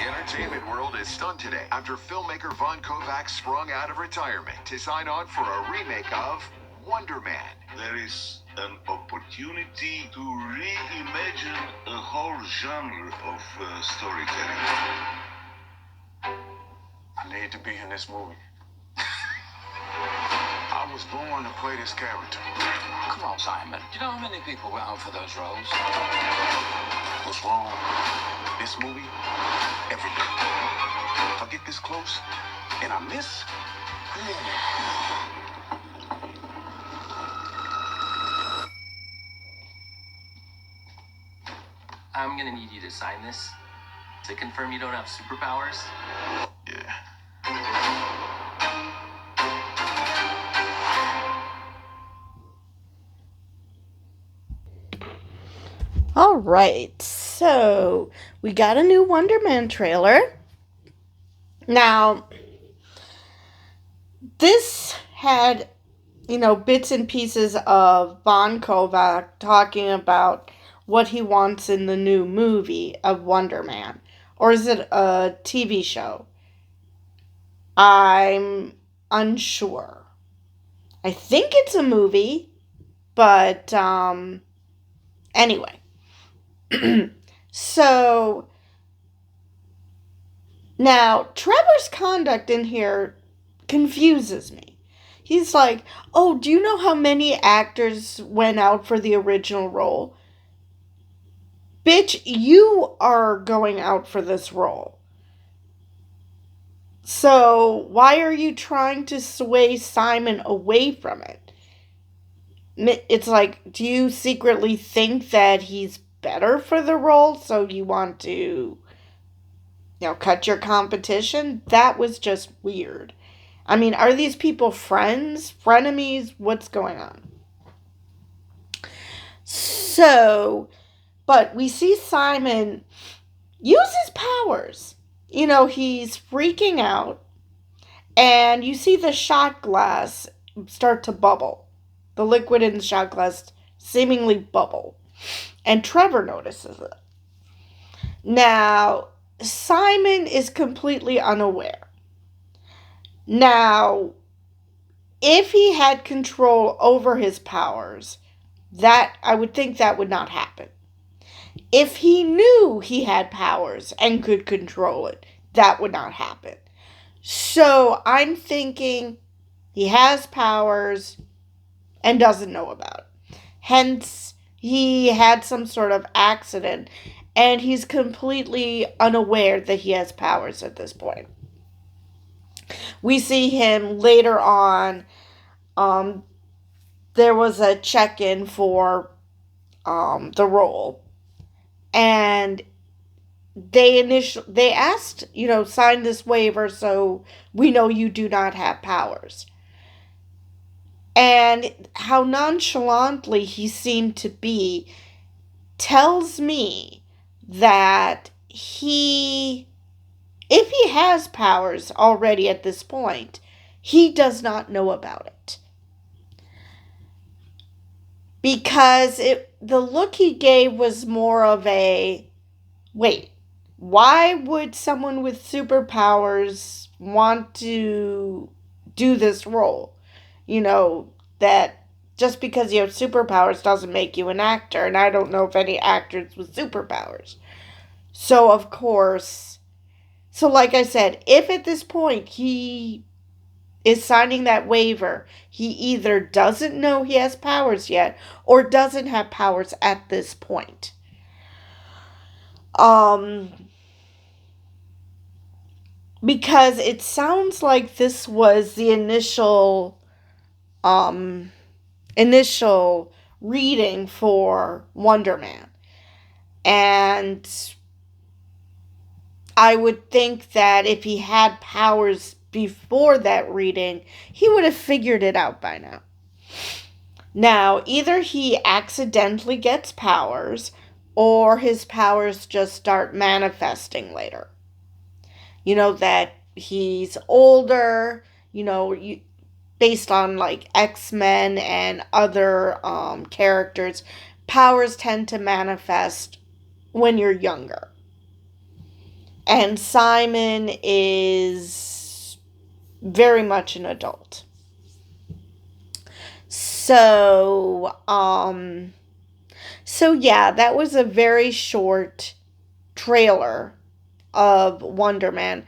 The entertainment world is stunned today after filmmaker Von Kovacs sprung out of retirement to sign on for a remake of Wonder Man. There is an opportunity to reimagine a whole genre of storytelling. I need to be in this movie. I was born to play this character. Come on, Simon. Do you know how many people went out for those roles? What's wrong? This movie, everything. If I get this close and I miss, I'm gonna need you to sign this to confirm you don't have superpowers. yeah. All right, so we got a new Wonder Man trailer. Now, this had, bits and pieces of Bon Kovac talking about what he wants in the new movie of Wonder Man. Or is it a TV show? I'm unsure. I think it's a movie, but anyway. So, now, Trevor's conduct in here confuses me. He's like, oh, do you know how many actors went out for the original role? Bitch, you are going out for this role. So, why are you trying to sway Simon away from it? It's like, do you secretly think that he's better for the role, so you want to, cut your competition? That was just weird. I mean, are these people friends? Frenemies? What's going on? So, but we see Simon use his powers. He's freaking out, and you see the shot glass start to bubble. The liquid in the shot glass seemingly bubble. And Trevor notices it. Now, Simon is completely unaware. Now, if he had control over his powers, I would think that would not happen. If he knew he had powers and could control it, that would not happen. So, I'm thinking he has powers and doesn't know about it. Hence, he had some sort of accident, and he's completely unaware that he has powers at this point. We see him later on. There was a check-in for the role, and they asked, sign this waiver so we know you do not have powers. And how nonchalantly he seemed to be tells me that if he has powers already at this point, he does not know about it. Because the look he gave was more of a, wait, why would someone with superpowers want to do this role? That just because you have superpowers doesn't make you an actor, and I don't know of any actors with superpowers. So, of course, like I said, if at this point he is signing that waiver, he either doesn't know he has powers yet, or doesn't have powers at this point. Because it sounds like this was the initial reading for Wonder Man. And I would think that if he had powers before that reading, he would have figured it out by now. Now, either he accidentally gets powers, or his powers just start manifesting later. That he's older, based on like X-Men and other characters, powers tend to manifest when you're younger. And Simon is very much an adult. So yeah, that was a very short trailer of Wonder Man.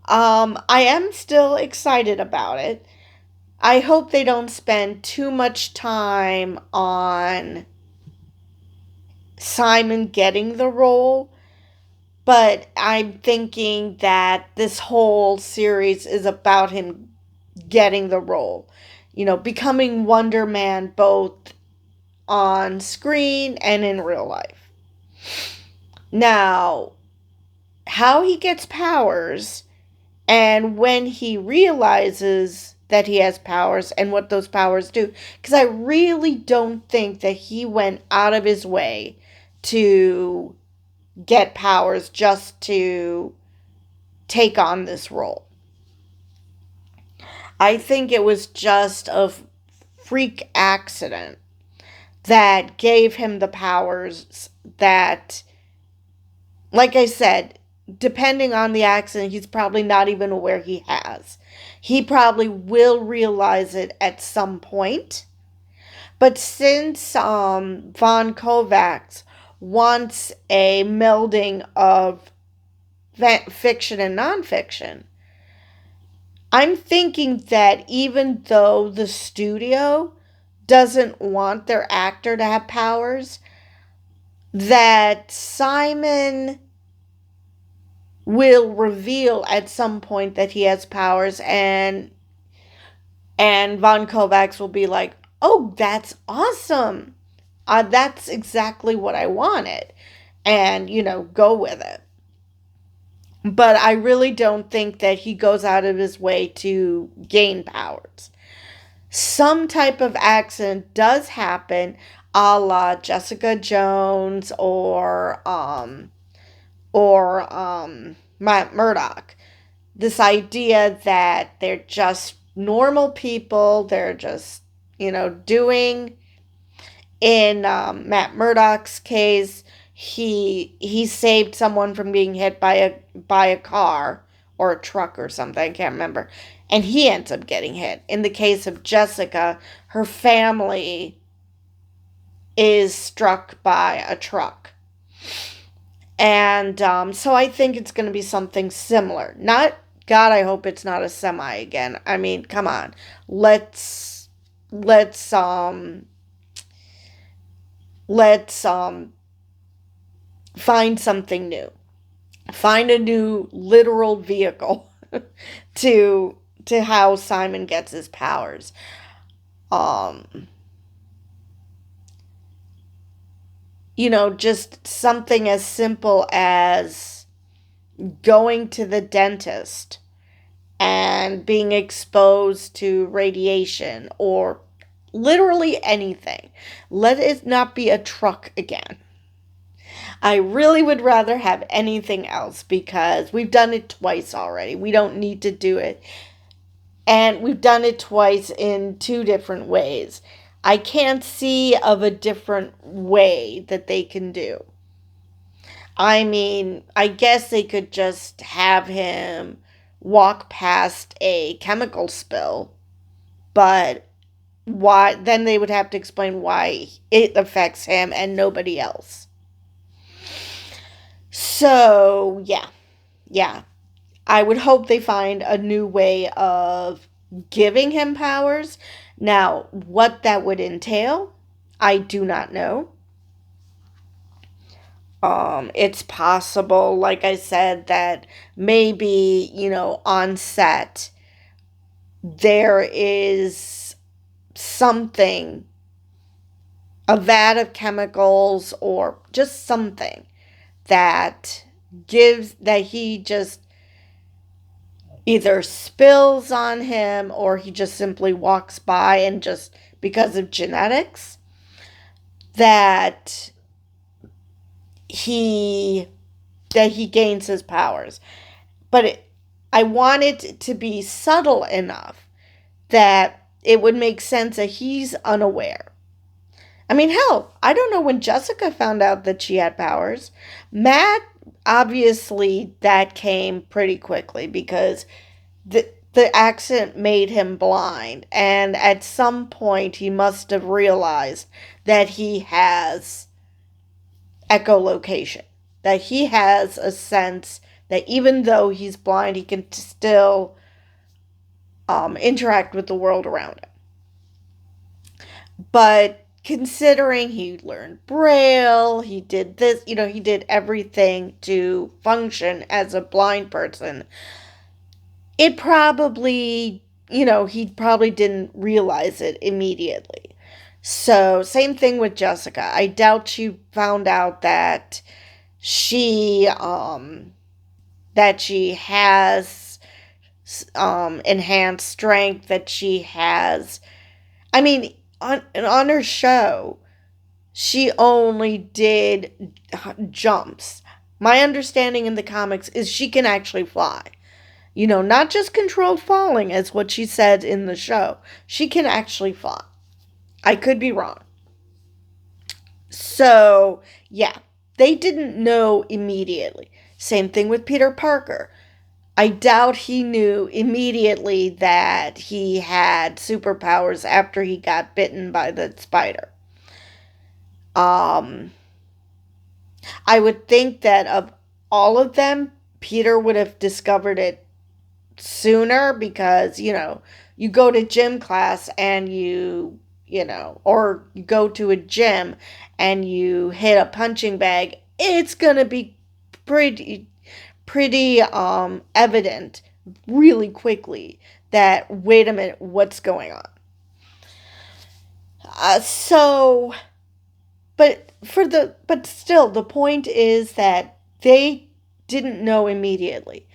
I am still excited about it. I hope they don't spend too much time on Simon getting the role, but I'm thinking that this whole series is about him getting the role. Becoming Wonder Man both on screen and in real life. Now, how he gets powers and when he realizes that he has powers and what those powers do, because I really don't think that he went out of his way to get powers just to take on this role. I think it was just a freak accident that gave him the powers that, like I said, depending on the accident, he's probably not even aware he has. He probably will realize it at some point. But since Von Kovacs wants a melding of fiction and nonfiction, I'm thinking that even though the studio doesn't want their actor to have powers, that Simon will reveal at some point that he has powers, and Von Kovacs will be like, "Oh, that's awesome. That's exactly what I wanted." And, go with it. But I really don't think that he goes out of his way to gain powers. Some type of accident does happen, a la Jessica Jones or Matt Murdock. This idea that they're just normal people, they're just, doing. In Matt Murdock's case, he saved someone from being hit by a car or a truck or something, I can't remember, and he ends up getting hit. In the case of Jessica, her family is struck by a truck. And so I think it's going to be something similar. God, I hope it's not a semi again. I mean, come on. Let's find something new. Find a new literal vehicle to how Simon gets his powers. Just something as simple as going to the dentist and being exposed to radiation or literally anything. Let it not be a truck again. I really would rather have anything else because we've done it twice already. We don't need to do it. And we've done it twice in 2 different ways. I can't see of a different way that they can do. I mean, I guess they could just have him walk past a chemical spill, but why? Then they would have to explain why it affects him and nobody else. So, yeah. I would hope they find a new way of giving him powers. Now, what that would entail, I do not know. It's possible, like I said, that maybe, on set, there is something, a vat of chemicals or just something that he just either spills on him or he just simply walks by and just because of genetics that he gains his powers. But I want it to be subtle enough that it would make sense that he's unaware. I mean, hell, I don't know when Jessica found out that she had powers. Matt, obviously that came pretty quickly because the accident made him blind, and at some point he must have realized that he has echolocation, that he has a sense that even though he's blind, he can still interact with the world around him. But considering he learned Braille, he did this, he did everything to function as a blind person, it probably, he probably didn't realize it immediately. So, same thing with Jessica. I doubt she found out that she has enhanced strength, that she has, I mean, on her show, she only did jumps. My understanding in the comics is she can actually fly. Not just control falling, as what she said in the show. She can actually fly. I could be wrong. So, yeah, they didn't know immediately. Same thing with Peter Parker. I doubt he knew immediately that he had superpowers after he got bitten by the spider. I would think that of all of them, Peter would have discovered it sooner because, you go to gym class and or you go to a gym and you hit a punching bag, it's going to be pretty evident really quickly that, wait a minute, what's going on? But still, the point is that they didn't know immediately.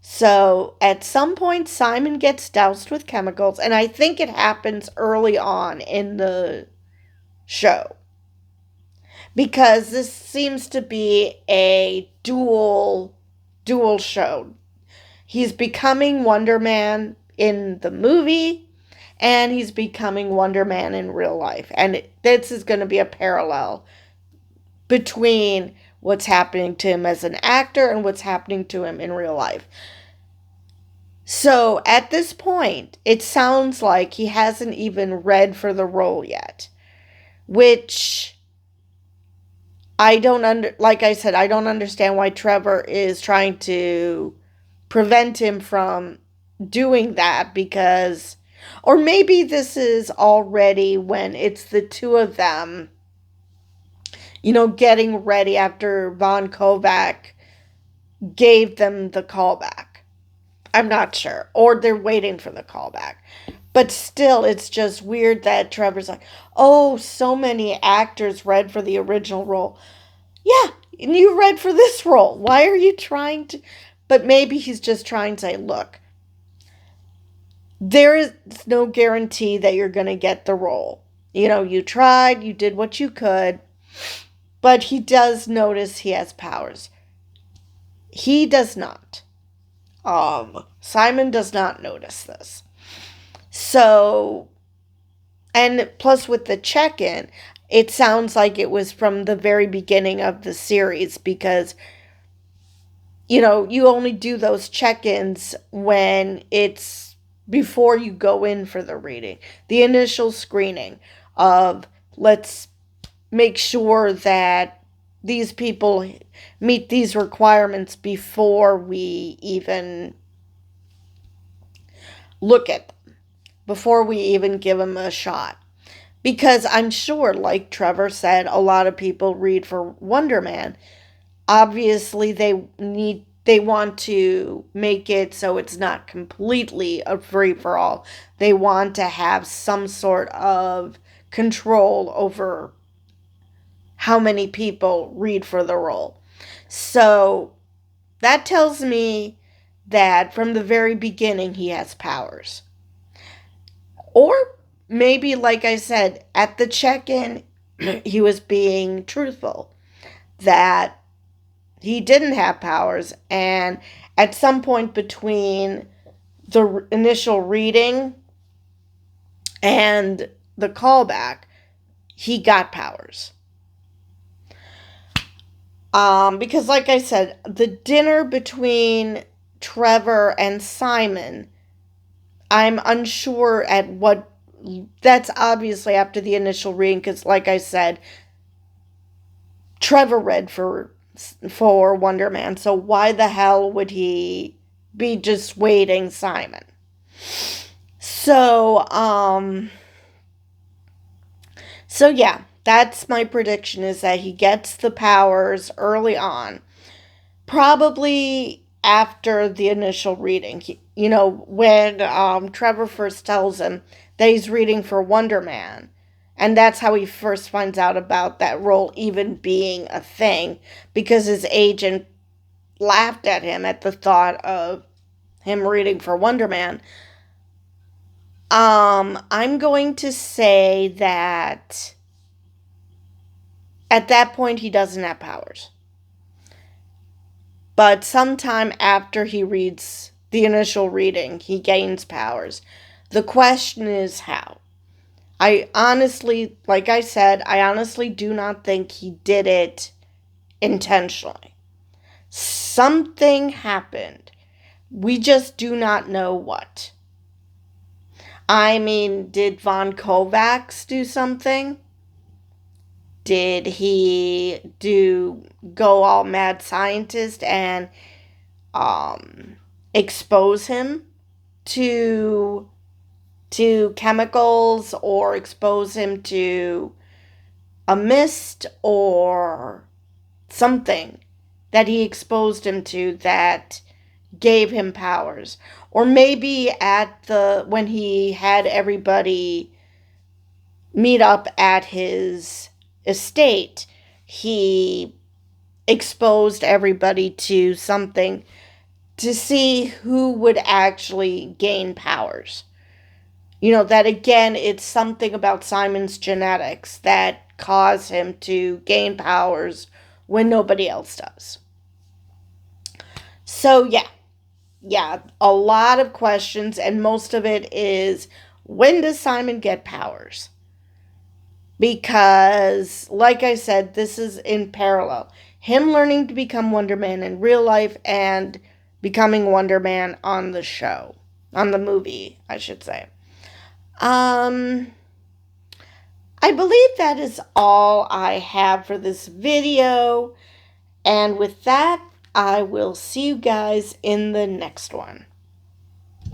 So at some point, Simon gets doused with chemicals, and I think it happens early on in the show. Because this seems to be a dual show. He's becoming Wonder Man in the movie, and he's becoming Wonder Man in real life. And this is going to be a parallel between what's happening to him as an actor and what's happening to him in real life. So at this point, it sounds like he hasn't even read for the role yet, which like I said, I don't understand why Trevor is trying to prevent him from doing that, because, or maybe this is already when it's the two of them, getting ready after Von Kovac gave them the callback. I'm not sure. Or they're waiting for the callback. But still, it's just weird that Trevor's like, oh, so many actors read for the original role. Yeah, and you read for this role. Why are you trying to... But maybe he's just trying to say, look, there is no guarantee that you're going to get the role. You tried, you did what you could, but he does notice he has powers. He does not. Simon does not notice this. So, and plus with the check-in, it sounds like it was from the very beginning of the series, because, you only do those check-ins when it's before you go in for the reading. The initial screening of, let's make sure that these people meet these requirements before we even look at them, before we even give them a shot. Because I'm sure, like Trevor said, a lot of people read for Wonder Man. Obviously, they want to make it so it's not completely a free-for-all. They want to have some sort of control over how many people read for the role. So that tells me that from the very beginning he has powers. Or maybe, like I said, at the check-in, he was being truthful that he didn't have powers, and at some point between the initial reading and the callback, he got powers. Because like I said, the dinner between Trevor and Simon, I'm unsure at what, that's obviously after the initial reading, because like I said, Trevor read for Wonder Man, so why the hell would he be dissuading Simon? So yeah, that's my prediction, is that he gets the powers early on. Probably after the initial reading. When Trevor first tells him that he's reading for Wonder Man. And that's how he first finds out about that role even being a thing. Because his agent laughed at him at the thought of him reading for Wonder Man. I'm going to say that at that point he doesn't have powers. But sometime after he reads the initial reading, he gains powers. The question is how. I honestly, like I said, I honestly do not think he did it intentionally. Something happened. We just do not know what. I mean, did Von Kovacs do something? Did he go all mad scientist and expose him to chemicals, or expose him to a mist or something that he exposed him to that gave him powers? Or maybe when he had everybody meet up at his estate, he exposed everybody to something to see who would actually gain powers. That again, it's something about Simon's genetics that cause him to gain powers when nobody else does. So yeah, a lot of questions, and most of it is, when does Simon get powers? Because, like I said, this is in parallel. Him learning to become Wonder Man in real life and becoming Wonder Man on the show. On the movie, I should say. I believe that is all I have for this video. And with that, I will see you guys in the next one.